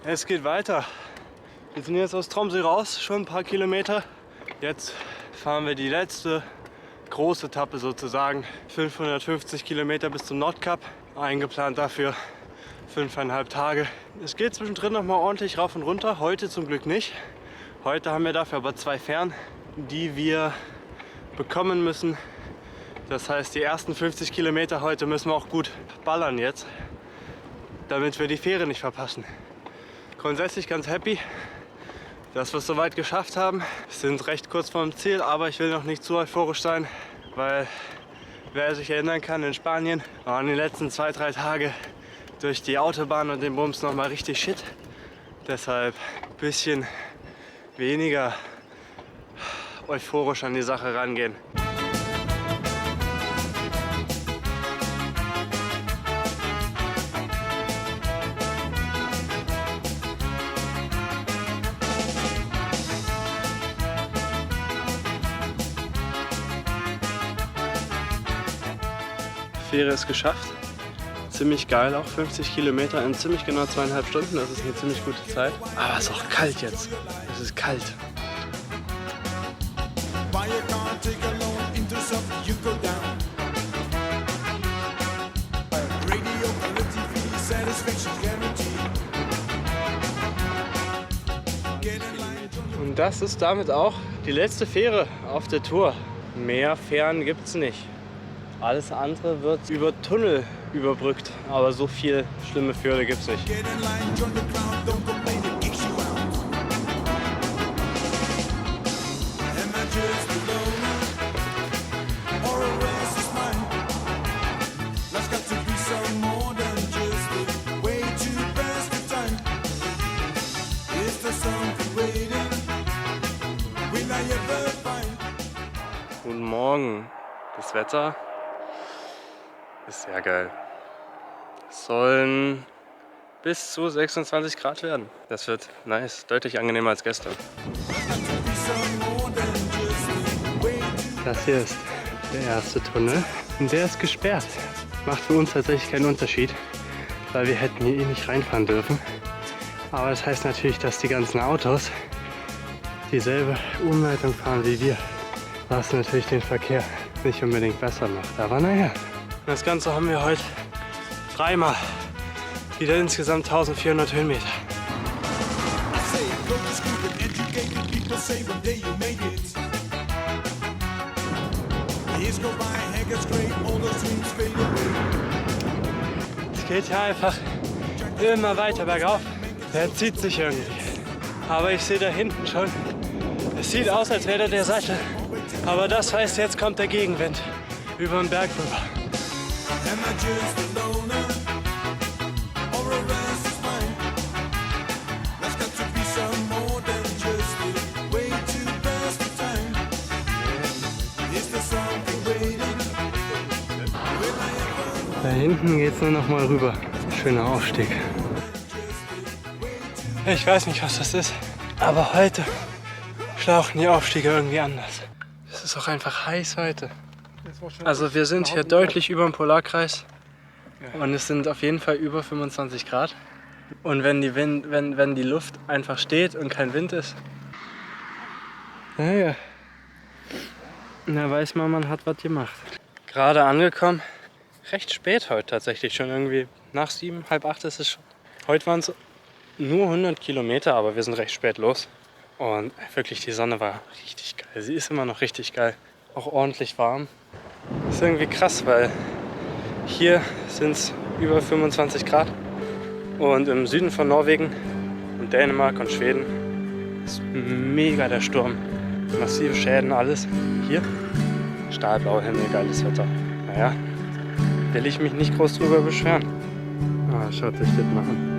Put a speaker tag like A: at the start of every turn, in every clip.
A: Es geht weiter. Wir sind jetzt aus Tromsø raus, schon ein paar Kilometer. Jetzt fahren wir die letzte große Etappe sozusagen. 550 Kilometer bis zum Nordkap. Eingeplant dafür 5,5 Tage. Es geht zwischendrin noch mal ordentlich rauf und runter. Heute zum Glück nicht. Heute haben wir dafür aber 2 Fähren, die wir bekommen müssen. Das heißt, die ersten 50 Kilometer heute müssen wir auch gut ballern jetzt, damit wir die Fähre nicht verpassen. Grundsätzlich ganz happy, dass wir es soweit geschafft haben. Wir sind recht kurz vorm Ziel, aber ich will noch nicht zu euphorisch sein, weil wer sich erinnern kann, in Spanien waren die letzten 2-3 Tage durch die Autobahn und den Bums noch mal richtig shit. Deshalb ein bisschen weniger euphorisch an die Sache rangehen. Fähre ist geschafft. Ziemlich geil, auch 50 Kilometer in ziemlich genau 2,5 Stunden. Das ist eine ziemlich gute Zeit. Aber es ist auch kalt jetzt. Es ist kalt. Und das ist damit auch die letzte Fähre auf der Tour. Mehr Fähren gibt's nicht. Alles andere wird über Tunnel überbrückt, aber so viel schlimme Fjorde gibt es nicht. Guten Morgen. Das Wetter ist sehr geil. Es sollen bis zu 26 Grad werden. Das wird nice, deutlich angenehmer als gestern. Das hier ist der erste Tunnel und der ist gesperrt. Macht für uns tatsächlich keinen Unterschied, weil wir hätten hier eh nicht reinfahren dürfen. Aber das heißt natürlich, dass die ganzen Autos dieselbe Umleitung fahren wie wir, was natürlich den Verkehr nicht unbedingt besser macht. Aber naja. Das Ganze haben wir heute 3-mal. Wieder insgesamt 1400 Höhenmeter. Es geht ja einfach immer weiter bergauf. Der zieht sich irgendwie. Aber ich sehe da hinten schon, es sieht aus, als wäre der Sattel. Aber das heißt, jetzt kommt der Gegenwind über den Berg rüber. Da hinten geht es nur noch mal rüber. Schöner Aufstieg. Ich weiß nicht, was das ist, aber heute schlauchen die Aufstiege irgendwie anders. Es ist auch einfach heiß heute. Also wir sind hier deutlich über dem Polarkreis und es sind auf jeden Fall über 25 Grad. Und wenn die Luft einfach steht und kein Wind ist, naja, da weiß man hat was gemacht. Gerade angekommen, recht spät heute tatsächlich, schon irgendwie nach 7, halb 8 ist es schon. Heute waren es nur 100 Kilometer, aber wir sind recht spät los. Und wirklich, die Sonne war richtig geil. Sie ist immer noch richtig geil. Auch ordentlich warm. Das ist irgendwie krass, weil hier sind es über 25 Grad. Und im Süden von Norwegen und Dänemark und Schweden ist mega der Sturm. Massive Schäden, alles. Hier stahlblauer Himmel, geiles Wetter. Naja, will ich mich nicht groß drüber beschweren. Ah, schaut euch das mal an.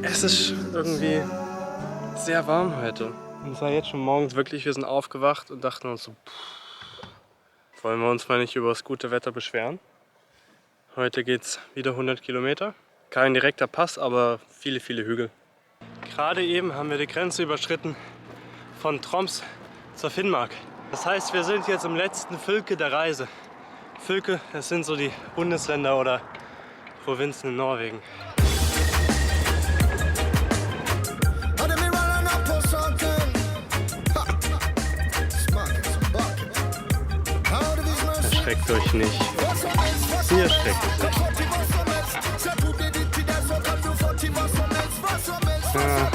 A: Es ist irgendwie sehr warm heute. Und es war jetzt schon morgens wirklich, wir sind aufgewacht und dachten uns so, wollen wir uns mal nicht über das gute Wetter beschweren. Heute geht's wieder 100 Kilometer. Kein direkter Pass, aber viele, viele Hügel. Gerade eben haben wir die Grenze überschritten von Troms zur Finnmark. Das heißt, wir sind jetzt im letzten Fylke der Reise. Fylke, das sind so die Bundesländer oder Provinzen in Norwegen. Erschreckt euch nicht. Ihr erschreckt euch nicht. Ja.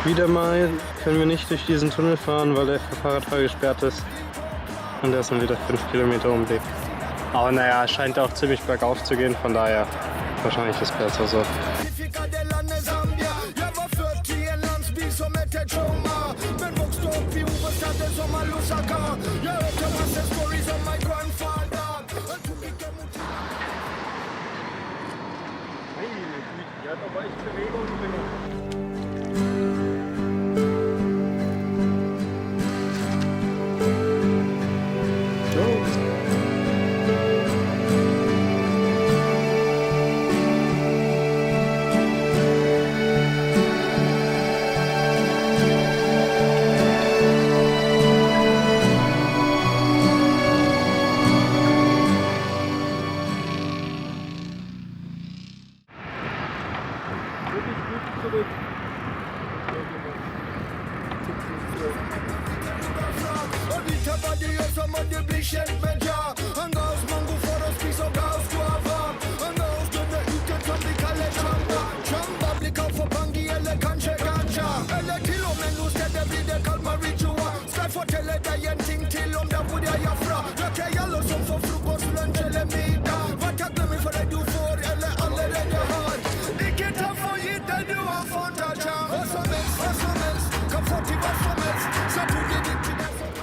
A: Wieder mal können wir nicht durch diesen Tunnel fahren, weil der für Fahrradfahrer gesperrt ist. Und der ist dann wieder 5 Kilometer Umweg. Aber naja, es scheint auch ziemlich bergauf zu gehen, von daher wahrscheinlich ist es besser so. Die hat aber echt Bewegung drin.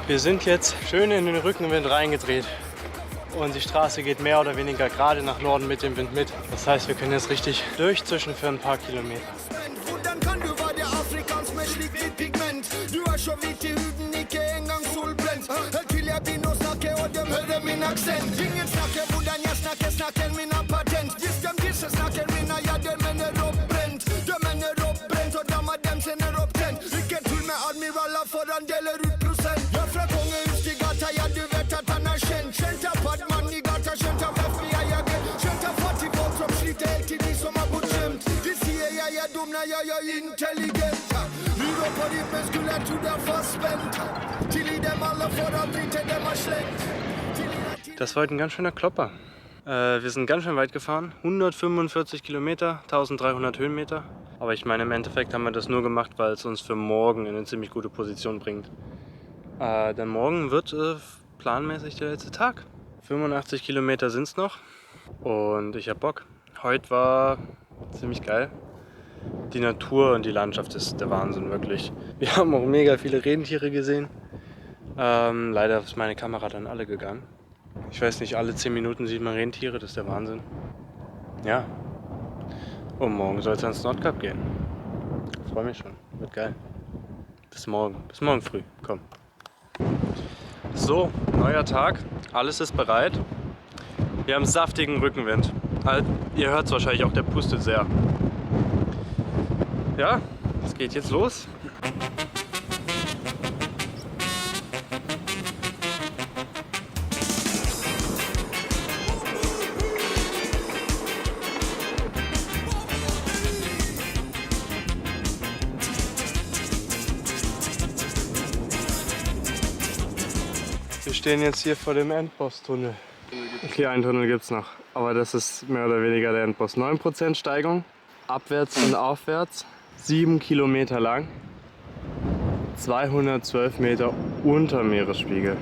A: Wir sind jetzt schön in den Rückenwind reingedreht und die Straße geht mehr oder weniger gerade nach Norden mit dem Wind mit. Das heißt, wir können jetzt richtig durchzischen für ein paar Kilometer. Das war heute ein ganz schöner Klopper. Wir sind ganz schön weit gefahren, 145 Kilometer, 1300 Höhenmeter. Aber ich meine, im Endeffekt haben wir das nur gemacht, weil es uns für morgen in eine ziemlich gute Position bringt. Denn morgen wird planmäßig der letzte Tag. 85 Kilometer sind es noch und ich hab Bock. Heute war ziemlich geil. Die Natur und die Landschaft ist der Wahnsinn, wirklich. Wir haben auch mega viele Rentiere gesehen. Leider ist meine Kamera dann alle gegangen. Ich weiß nicht, alle 10 Minuten sieht man Rentiere, das ist der Wahnsinn. Ja. Und morgen soll es ans Nordkap gehen. Ich freue mich schon, wird geil. Bis morgen früh, komm. So, neuer Tag, alles ist bereit. Wir haben saftigen Rückenwind. Ihr hört es wahrscheinlich auch, der pustet sehr. Ja, es geht jetzt los. Wir stehen jetzt hier vor dem Endboss-Tunnel. Okay, einen Tunnel gibt es noch, aber das ist mehr oder weniger der Endboss. 9% Steigung, abwärts und aufwärts, 7 Kilometer lang, 212 Meter unter Meeresspiegel.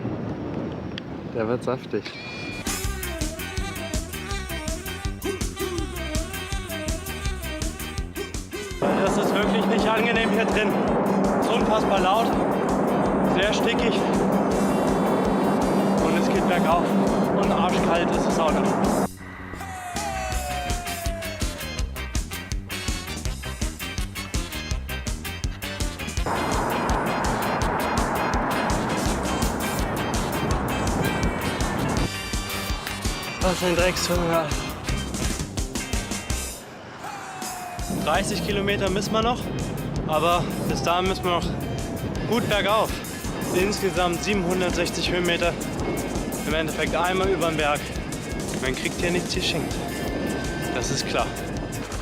A: Der wird saftig. Das ist wirklich nicht angenehm hier drin. Es ist unfassbar laut, sehr stickig. bergauf und arschkalt ist es auch noch. Was ein Dreckstunnel. 30 Kilometer müssen wir noch, aber bis dahin müssen wir noch gut bergauf. Insgesamt 760 Höhenmeter. Im Endeffekt einmal über den Berg. Man kriegt hier nichts geschenkt. Das ist klar.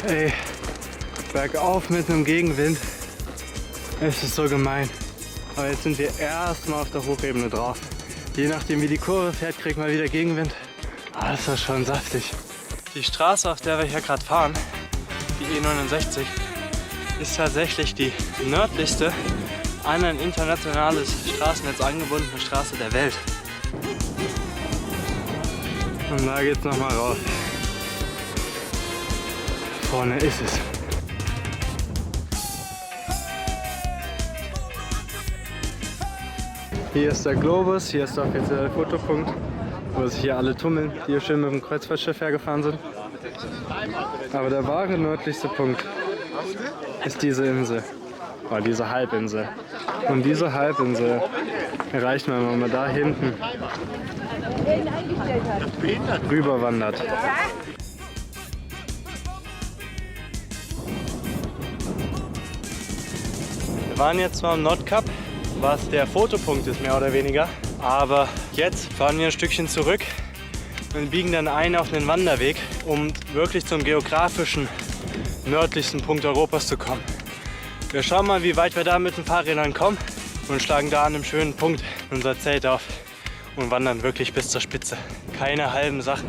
A: Ey, bergauf mit einem Gegenwind. Es ist so gemein. Aber jetzt sind wir erstmal auf der Hochebene drauf. Je nachdem wie die Kurve fährt, kriegt man wieder Gegenwind. Aber das ist schon saftig. Die Straße, auf der wir hier gerade fahren, die E69, ist tatsächlich die nördlichste an ein internationales Straßennetz angebundene Straße der Welt. Und da geht's nochmal raus. Vorne ist es. Hier ist der Globus, hier ist der offizielle Fotopunkt, wo sich hier alle tummeln, die hier schön mit dem Kreuzfahrtschiff hergefahren sind. Aber der wahre nördlichste Punkt ist diese Insel, oder diese Halbinsel. Und diese Halbinsel erreicht man, wenn man da hinten rüber wandert. Wir waren jetzt zwar am Nordkap, was der Fotopunkt ist, mehr oder weniger. Aber jetzt fahren wir ein Stückchen zurück und biegen dann ein auf einen Wanderweg, um wirklich zum geografischen nördlichsten Punkt Europas zu kommen. Wir schauen mal, wie weit wir da mit den Fahrrädern kommen und schlagen da an einem schönen Punkt unser Zelt auf und wandern wirklich bis zur Spitze. Keine halben Sachen.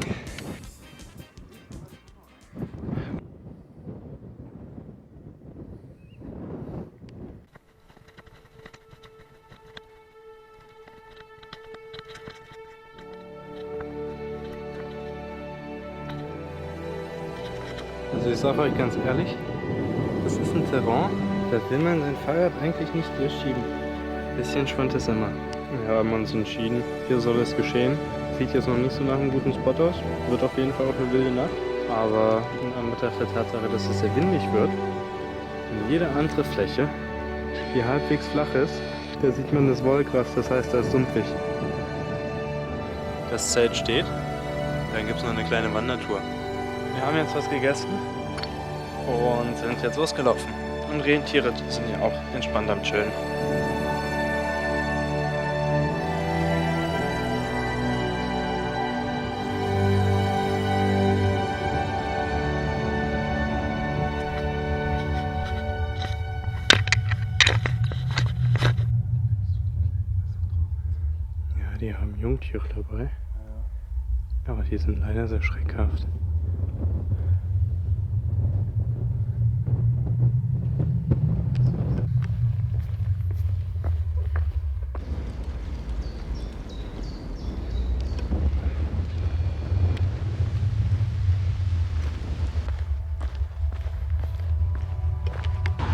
A: Also ich sage euch ganz ehrlich, das ist ein Terrain, da will man sein Fahrrad eigentlich nicht durchschieben. Ein bisschen Schwund ist immer. Wir haben uns entschieden, hier soll es geschehen. Sieht jetzt noch nicht so nach einem guten Spot aus, wird auf jeden Fall auch eine wilde Nacht. Aber in Anbetracht der Tatsache, dass es sehr windig wird und jede andere Fläche, die halbwegs flach ist, da sieht man das Wollgras, das heißt, da ist sumpfig. Das Zelt steht, dann gibt es noch eine kleine Wandertour. Wir haben jetzt was gegessen und sind jetzt losgelaufen. Und Rentiere sind ja auch entspannt am Chillen. Ja, die haben Jungtiere dabei. Aber die sind leider sehr schreckhaft.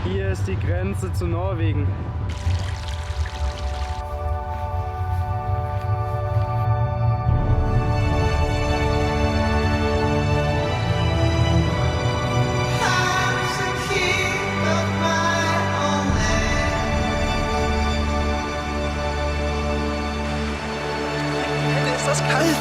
A: Hier ist die Grenze zu Norwegen. Ist das kalt?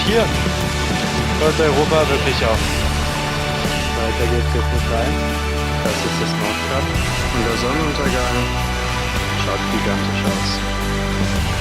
A: Hier hört Europa wirklich auf. Weiter geht's jetzt nicht rein. Das ist das Nordkap und der Sonnenuntergang schaut gigantisch aus.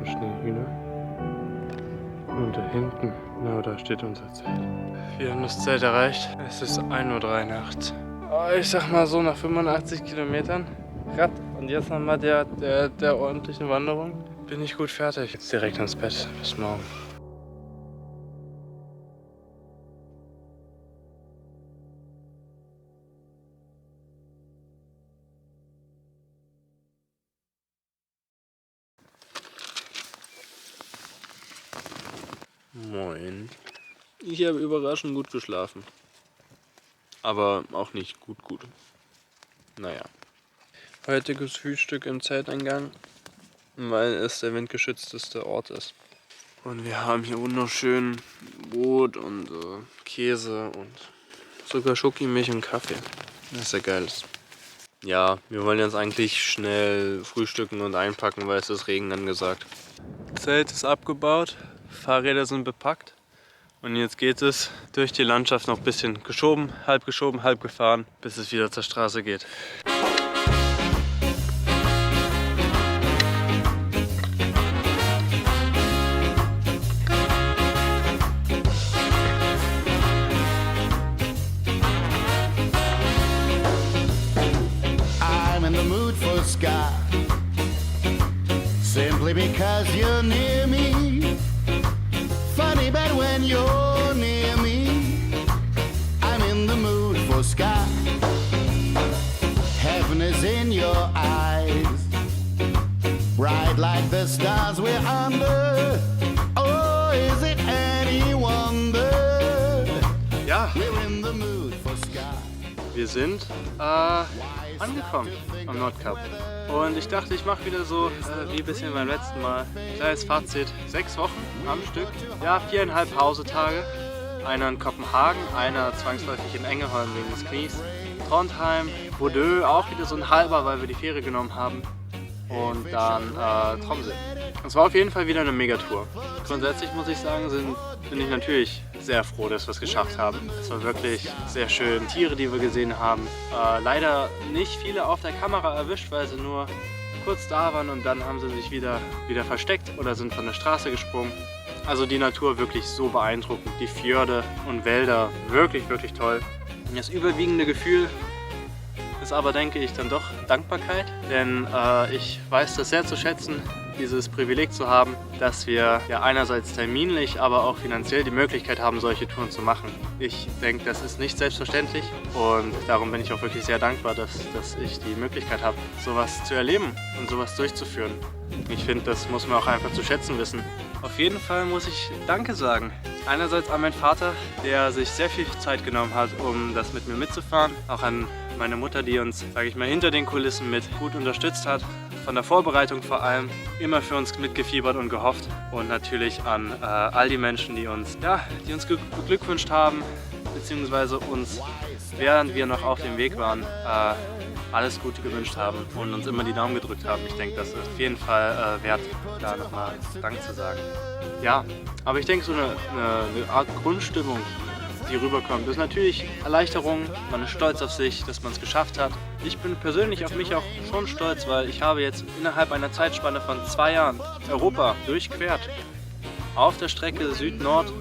A: laufen Schneehühner. Und da hinten, genau da steht unser Zelt. Wir haben das Zelt erreicht. Es ist 1:03 Uhr nachts. Oh, ich sag mal so, nach 85 Kilometern Rad und jetzt nochmal der ordentlichen Wanderung bin ich gut fertig. Jetzt direkt ins Bett. Bis morgen. Moin. Ich habe überraschend gut geschlafen. Aber auch nicht gut. Naja. Heutiges Frühstück im Zelteingang, weil es der windgeschützteste Ort ist. Und wir haben hier wunderschön Brot und Käse und sogar Schokimilch und Kaffee. Das ist ja geil. Ja, wir wollen jetzt eigentlich schnell frühstücken und einpacken, weil es ist Regen angesagt. Zelt ist abgebaut, Fahrräder sind bepackt. Und jetzt geht es durch die Landschaft noch ein bisschen geschoben, halb gefahren, bis es wieder zur Straße geht.
B: I'm in the mood for ska, simply because you're near me. Funny, but when you're near me, I'm in the mood for ska. Heaven is in your eyes, bright like the stars we're under. Oh, is it any wonder?
A: Ja,
B: We're in the mood for ska.
A: wir sind angekommen am Nordkap. Und ich dachte, ich mache wieder so wie ein bisschen beim letzten Mal. Kleines Fazit, 6 Wochen am Stück. Ja, 4,5 Pausetage. Einer in Kopenhagen, einer zwangsläufig in Engeholm wegen des Knies. Trondheim, Bodø, auch wieder so ein halber, weil wir die Fähre genommen haben. Und dann Tromsø. Es war auf jeden Fall wieder eine Megatour. Grundsätzlich muss ich sagen, bin ich natürlich sehr froh, dass wir es geschafft haben. Es war wirklich sehr schön. Tiere, die wir gesehen haben. Leider nicht viele auf der Kamera erwischt, weil sie nur kurz da waren und dann haben sie sich wieder versteckt oder sind von der Straße gesprungen. Also die Natur wirklich so beeindruckend. Die Fjorde und Wälder wirklich toll. Und das überwiegende Gefühl ist aber, denke ich, dann doch Dankbarkeit. Denn ich weiß das sehr zu schätzen, dieses Privileg zu haben, dass wir ja einerseits terminlich, aber auch finanziell die Möglichkeit haben, solche Touren zu machen. Ich denke, das ist nicht selbstverständlich und darum bin ich auch wirklich sehr dankbar, dass ich die Möglichkeit habe, sowas zu erleben und sowas durchzuführen. Ich finde, das muss man auch einfach zu schätzen wissen. Auf jeden Fall muss ich Danke sagen. Einerseits an meinen Vater, der sich sehr viel Zeit genommen hat, um das mit mir mitzufahren. Auch an meine Mutter, die uns, sage ich mal, hinter den Kulissen mit gut unterstützt hat. Von der Vorbereitung vor allem immer für uns mitgefiebert und gehofft. Und natürlich an all die Menschen, die uns beglückwünscht haben, beziehungsweise uns, während wir noch auf dem Weg waren, alles Gute gewünscht haben und uns immer die Daumen gedrückt haben. Ich denke, das ist auf jeden Fall wert, da nochmal Dank zu sagen. Ja, aber ich denke, so eine Art Grundstimmung, die rüberkommt, ist natürlich Erleichterung. Man ist stolz auf sich, dass man es geschafft hat. Ich bin persönlich auf mich auch schon stolz, weil ich habe jetzt innerhalb einer Zeitspanne von 2 Jahren Europa durchquert. Auf der Strecke Süd-Nord.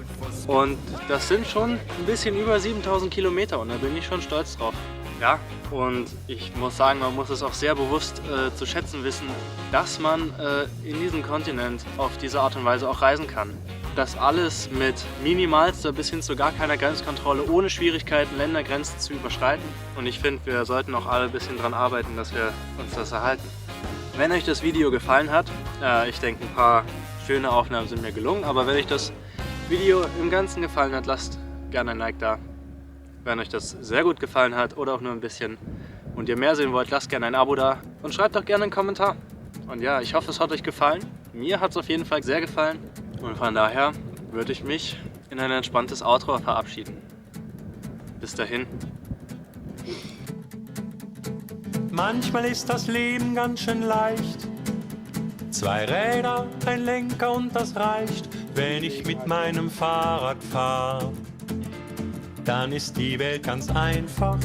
A: Und das sind schon ein bisschen über 7000 Kilometer und da bin ich schon stolz drauf. Ja, und ich muss sagen, man muss es auch sehr bewusst zu schätzen wissen, dass man in diesem Kontinent auf diese Art und Weise auch reisen kann. Das alles mit minimalster bis hin zu gar keiner Grenzkontrolle, ohne Schwierigkeiten Ländergrenzen zu überschreiten. Und ich finde, wir sollten auch alle ein bisschen daran arbeiten, dass wir uns das erhalten. Wenn euch das Video gefallen hat, ich denke, ein paar schöne Aufnahmen sind mir gelungen, aber wenn euch das Video im Ganzen gefallen hat, lasst gerne ein Like da. Wenn euch das sehr gut gefallen hat oder auch nur ein bisschen und ihr mehr sehen wollt, lasst gerne ein Abo da und schreibt doch gerne einen Kommentar. Und ja, ich hoffe, es hat euch gefallen. Mir hat es auf jeden Fall sehr gefallen. Und von daher würde ich mich in ein entspanntes Outro verabschieden. Bis dahin.
C: Manchmal ist das Leben ganz schön leicht. 2 Räder, ein Lenker und das reicht. Wenn ich mit meinem Fahrrad fahre, dann ist die Welt ganz einfach.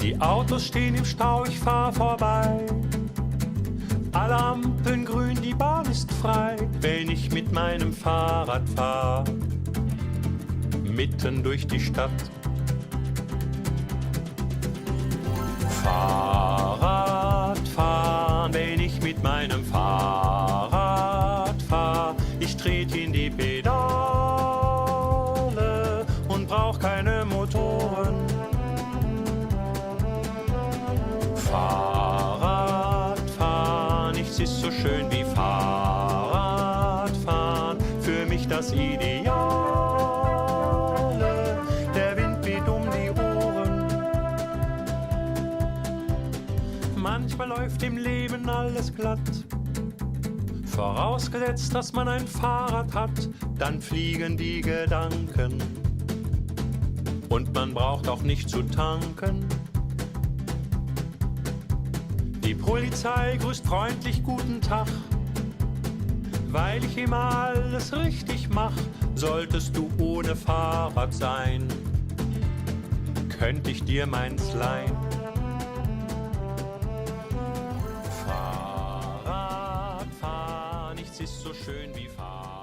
C: Die Autos stehen im Stau, ich fahr vorbei. Alle Ampeln grün, die Bahn ist frei, wenn ich mit meinem Fahrrad fahr. Mitten durch die Stadt. Fahrrad fahren, wenn ich mit meinem Fahrrad fahr. Ich trete in die Pedale und brauch keine Motoren. Fahrradfahren, nichts ist so schön wie Fahrradfahren. Für mich das Ideale, der Wind weht um die Ohren. Manchmal läuft im Leben alles glatt. Vorausgesetzt, dass man ein Fahrrad hat, dann fliegen die Gedanken. Und man braucht auch nicht zu tanken. Die Polizei grüßt freundlich guten Tag, weil ich immer alles richtig mach. Solltest du ohne Fahrrad sein, könnte ich dir meins leihen. Fahrrad fahren, nichts ist so schön wie Fahrrad.